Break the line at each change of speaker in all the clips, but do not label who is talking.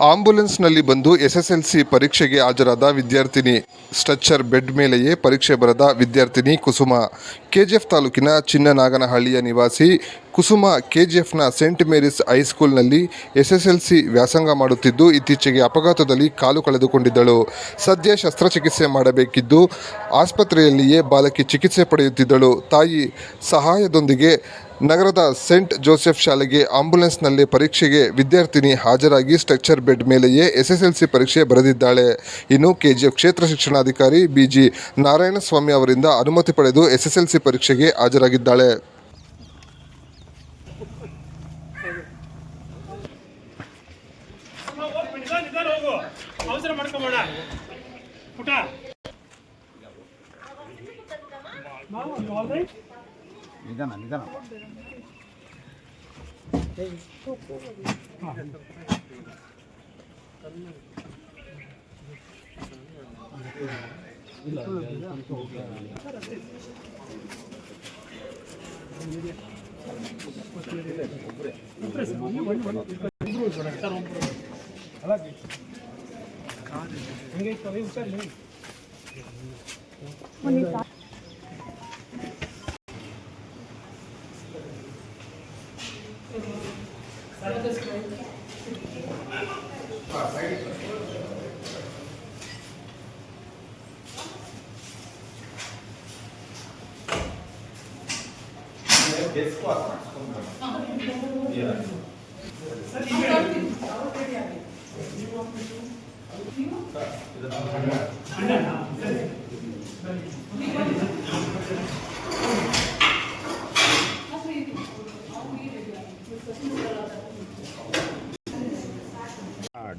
ಆಂಬ್ಯುಲೆನ್ಸ್ನಲ್ಲಿ ಬಂದು ಎಸ್ಎಸ್ಎಲ್ಸಿ ಪರೀಕ್ಷೆಗೆ ಹಾಜರಾದ ವಿದ್ಯಾರ್ಥಿನಿ. ಸ್ಟ್ರೆಚರ್ ಬೆಡ್ ಮೇಲೆಯೇ ಪರೀಕ್ಷೆ ಬರೆದ ವಿದ್ಯಾರ್ಥಿನಿ ಕುಸುಮ. ಕೆಜಿಎಫ್ ತಾಲೂಕಿನ ಚಿನ್ನನಾಗನಹಳ್ಳಿಯ ನಿವಾಸಿ ಕುಸುಮ ಕೆಜಿಎಫ್ನ ಸೇಂಟ್ ಮೇರಿಸ್ ಹೈಸ್ಕೂಲ್ನಲ್ಲಿ ಎಸ್ಎಸ್ಎಲ್ಸಿ ವ್ಯಾಸಂಗ ಮಾಡುತ್ತಿದ್ದು, ಇತ್ತೀಚೆಗೆ ಅಪಘಾತದಲ್ಲಿ ಕಾಲು ಕಳೆದುಕೊಂಡಿದ್ದಳು. ಸದ್ಯ ಶಸ್ತ್ರಚಿಕಿತ್ಸೆ ಮಾಡಬೇಕಿದ್ದು, ಆಸ್ಪತ್ರೆಯಲ್ಲಿಯೇ ಬಾಲಕಿ ಚಿಕಿತ್ಸೆ ಪಡೆಯುತ್ತಿದ್ದಳು. ತಾಯಿ ಸಹಾಯದೊಂದಿಗೆ ನಗರದ ಸೇಂಟ್ ಜೋಸೆಫ್ ಶಾಲೆಗೆ ಆಂಬ್ಯುಲೆನ್ಸ್ನಲ್ಲೇ ಪರೀಕ್ಷೆಗೆ ವಿದ್ಯಾರ್ಥಿನಿ ಹಾಜರಾಗಿ ಸ್ಟ್ರೆಚರ್ ಬೆಡ್ ಮೇಲೆಯೇ ಎಸ್ಎಸ್ಎಲ್ಸಿ ಪರೀಕ್ಷೆ ಬರೆದಿದ್ದಾಳೆ. ಇನ್ನು ಕೆಜಿಎಫ್ ಕ್ಷೇತ್ರ ಶಿಕ್ಷಣಾಧಿಕಾರಿ ಬಿಜಿ ನಾರಾಯಣಸ್ವಾಮಿ ಅವರಿಂದ ಅನುಮತಿ ಪಡೆದು ಎಸ್ಎಸ್ಎಲ್ಸಿ ಪರೀಕ್ಷೆಗೆ ಹಾಜರಾಗಿದ್ದಾಳೆ.
ನಿಧಾನ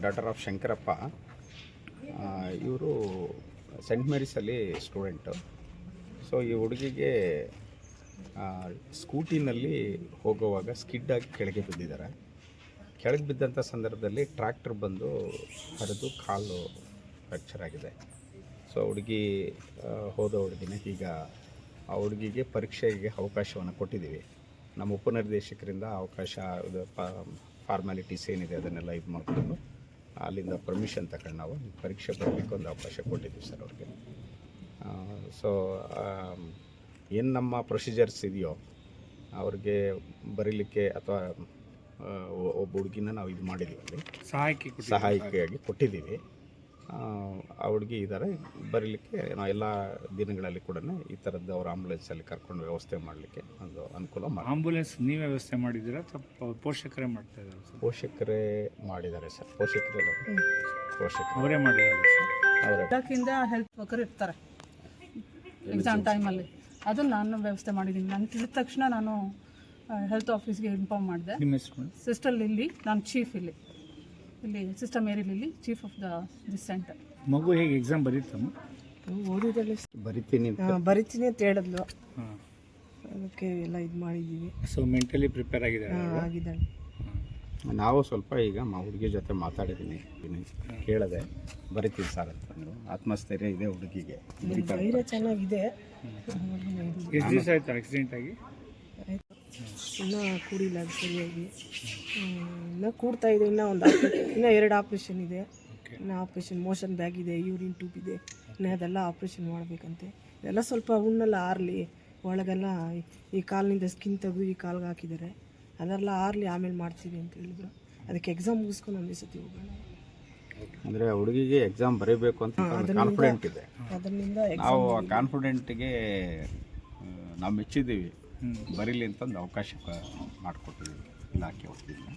ಡಾಟರ್ ಆಫ್ ಶಂಕರಪ್ಪ ಇವರು ಸೆಂಟ್ ಮೇರಿಸಲ್ಲಿ ಸ್ಟೂಡೆಂಟು. ಸೊ ಈ ಹುಡುಗಿಗೆ ಸ್ಕೂಟಿನಲ್ಲಿ ಹೋಗುವಾಗ ಸ್ಕಿಡ್ಡಾಗಿ ಕೆಳಗೆ ಬಿದ್ದಿದ್ದಾರೆ. ಕೆಳಗೆ ಬಿದ್ದಂಥ ಸಂದರ್ಭದಲ್ಲಿ ಟ್ರ್ಯಾಕ್ಟರ್ ಬಂದು ಹರಿದು ಕಾಲು ಫ್ರ್ಯಾಕ್ಚರ್ ಆಗಿದೆ. ಸೊ ಹುಡುಗಿ ಹೋದ ಹುಡುಗಿನ ಈಗ ಆ ಹುಡುಗಿಗೆ ಪರೀಕ್ಷೆಗೆ ಅವಕಾಶವನ್ನು ಕೊಟ್ಟಿದ್ದೀವಿ. ನಮ್ಮ ಉಪನಿರ್ದೇಶಕರಿಂದ ಅವಕಾಶ ಫಾರ್ಮ್ಯಾಲಿಟೀಸ್ ಏನಿದೆ ಅದನ್ನೆಲ್ಲ ಇದು ಮಾಡಿಕೊಂಡು ಅಲ್ಲಿಂದ ಪರ್ಮಿಷನ್ ತಗೊಂಡು ನಾವು ಪರೀಕ್ಷೆ ಬರಲಿಕ್ಕೆ ಒಂದು ಅವಕಾಶ ಕೊಟ್ಟಿದ್ದೀವಿ ಸರ್ ಅವ್ರಿಗೆ. ಸೊ ಏನು ನಮ್ಮ ಪ್ರೊಸೀಜರ್ಸ್ ಇದೆಯೋ ಅವ್ರಿಗೆ ಬರೀಲಿಕ್ಕೆ ಅಥವಾ ಒಬ್ಬ ಹುಡುಗಿನ ನಾವು ಇದು ಮಾಡಿದ್ದೀವಿ, ಅಲ್ಲಿ ಸಹಾಯಕಿಯಾಗಿ ಕೊಟ್ಟಿದ್ದೀವಿ. ಆ ಹುಡುಗಿ ಇದ್ದಾರೆ ಬರೀಲಿಕ್ಕೆ. ನಾವು ಎಲ್ಲ ದಿನಗಳಲ್ಲಿ ಕೂಡ ಈ ಥರದ್ದು ಅವ್ರ ಆಂಬುಲೆನ್ಸಲ್ಲಿ ಕರ್ಕೊಂಡು ವ್ಯವಸ್ಥೆ ಮಾಡಲಿಕ್ಕೆ ಒಂದು ಅನುಕೂಲ ಮಾಡಿ.
ಆಂಬುಲೆನ್ಸ್ ನೀವೇ ವ್ಯವಸ್ಥೆ ಮಾಡಿದ್ದೀರಾ ಅಥವಾ ಪೋಷಕರೇ ಮಾಡ್ತಾ ಇದ್ದಾರೆ ಸರ್?
ಪೋಷಕರೇ ಮಾಡಿದ್ದಾರೆ ಸರ್. ಪೋಷಕರೇ
ಅವರೇ ಮಾಡಿದ್ದಾರೆ ಸರ್.
ಅವರೇ ಇಲಾಖೆಯಿಂದ ಹೆಲ್ತ್ ವರ್ಕರ್ ಇರ್ತಾರೆ ಎಕ್ಸಾಮ್ ಟೈಮಲ್ಲಿ. ಅದನ್ನು ನಾನು ವ್ಯವಸ್ಥೆ ಮಾಡಿದ್ದೀನಿ. ನಾನು ತಿಳಿದ ತಕ್ಷಣ ನಾನು ಹೆಲ್ತ್ ಆಫೀಸ್ಗೆ ಇನ್ಫಾರ್ಮ್ ಮಾಡಿದೆ.
ನಿಮ್ಮ ಹೆಸರು?
ಸಿಸ್ಟರ್ ಲಿಲ್ಲಿ, ನಾನು ಚೀಫ್ ಇಲ್ಲಿ sister Mary lily, chief of this centre.
ಮಗು ಹೇಗೆ ಎಕ್ಸಾಮ್ ಬರೀತಮ್ಮ?
ಓದಿದಲ್ಲಿ
ಬರಿತೀನಿ
ಅಂತ ಹೇಳಿದ್ಲು. ಅದಕ್ಕೆ ಎಲ್ಲ ಇದು ಮಾಡಿದ್ದೀವಿ.
ಸೊ ಮೆಂಟಲಿ ಪ್ರಿಪೇರ್ ಆಗಿದ್ದಾಳೆ.
ನಾವು ಸ್ವಲ್ಪ ಈಗ ಹುಡುಗಿ ಜೊತೆ ಮಾತಾಡಿದ್ದೀನಿ, ಕೇಳಿದೆ ಬರಿತೀನಿ ಸರ್ ಅಂತಂದರು. ಆತ್ಮಸ್ಥೈರ್ಯ ಇದೆ ಹುಡುಗಿಗೆ,
ಧೈರ್ಯ ಚೆನ್ನಾಗಿದೆ.
ಎಷ್ಟು ದಿವಸ ಆಯಿತು ಆಕ್ಸಿಡೆಂಟ್ ಆಗಿ?
ಇನ್ನೂ ಕೂಡಿಲ್ಲ ಸರಿಯಾಗಿ, ಇನ್ನೂ ಕೂಡ್ತಾ ಇದೆ. ಇನ್ನೂ ಇನ್ನೂ 2 ಆಪ್ರೇಷನ್ ಇದೆ. ಇನ್ನೂ ಆಪ್ರೇಷನ್, ಮೋಷನ್ ಬ್ಯಾಗ್ ಇದೆ, ಯೂರಿನ್ ಟ್ಯೂಬ್ ಇದೆ. ಇನ್ನೂ ಅದೆಲ್ಲ ಆಪ್ರೇಷನ್ ಮಾಡಬೇಕಂತೆ. ಇದೆಲ್ಲ ಸ್ವಲ್ಪ ಹುಣ್ಣೆಲ್ಲ ಆರಲಿ, ಒಳಗೆಲ್ಲ ಈ ಕಾಲಿನಿಂದ ಸ್ಕಿನ್ ತೆಗೆದು ಈ ಕಾಲ್ಗೆ ಹಾಕಿದ್ದಾರೆ. ಅದೆಲ್ಲ ಆರಲಿ, ಆಮೇಲೆ ಮಾಡ್ತೀವಿ ಅಂತ ಹೇಳಿದ್ರು. ಅದಕ್ಕೆ ಎಕ್ಸಾಮ್ ಮುಗಿಸ್ಕೊಂಡು ಒಂದೇ ಸತಿ ಹೋಗೋಣ.
ಅಂದರೆ ಹುಡುಗಿಗೆ ಎಕ್ಸಾಮ್ ಬರೀಬೇಕು ಅಂತ ಕಾನ್ಫಿಡೆಂಟ್ ಇದೆ.
ಅದರಿಂದ
ನಾವು ಆ ಕಾನ್ಫಿಡೆಂಟ್ಗೆ ನಾವು ಮೆಚ್ಚಿದ್ದೀವಿ. ಬರೀಲಿ ಅಂತಂದು ಅವಕಾಶ ಮಾಡಿಕೊಟ್ಟಿದ್ದೀವಿ ಇಲಾಖೆ ವತಿಯಿಂದ.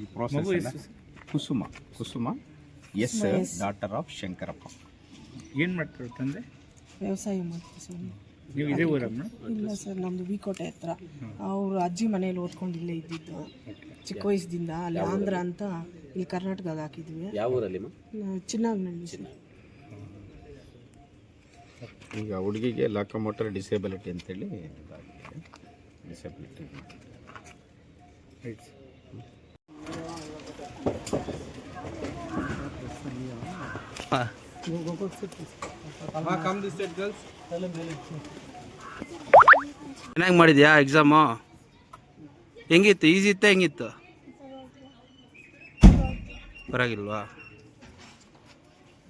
ಈ process Kusuma S daughter of Shankarappa.
ಏನು ಮಾಡ್ತಾರೆ ತಂದೆ?
ವ್ಯವಸಾಯ ಮಾಡ್ತೀವಿ ಸರ್.
ನೀವು ಇದೇ ಊರಮ್ಮ?
ಇಲ್ಲ ಸರ್, ನಮ್ಮದು ವಿಕೋಟೆ ಹತ್ರ. ಅವರು ಅಜ್ಜಿ ಮನೇಲಿ ಓದ್ಕೊಂಡು ಇಲ್ಲೇ ಇದ್ದಿದ್ದು ಚಿಕ್ಕ ವಯಸ್ಸಿಂದ. ಅಲ್ಲಿ ಆಂಧ್ರ ಅಂತ ಇಲ್ಲಿ ಕರ್ನಾಟಕದಾಗ ಹಾಕಿದ್ವಿ.
ಯಾವ ಊರಲ್ಲಿ?
ಚಿನ್ನಾಗನಹಳ್ಳಿ ಸರ್.
ಈಗ ಹುಡುಗಿಗೆ ಲಾಕೋಮೋಟರ್ ಡಿಸೇಬಿಲಿಟಿ ಅಂತೇಳಿ ಡಿಸೇಬಿಲಿಟಿ.
ಚೆನ್ನಾಗಿ ಮಾಡಿದ್ಯಾ ಎಕ್ಸಾಮು? ಹೆಂಗಿತ್ತು? ಈಸಿ ಇತ್ತಾ ಹೆಂಗಿತ್ತು? ಪರವಾಗಿಲ್ವಾ?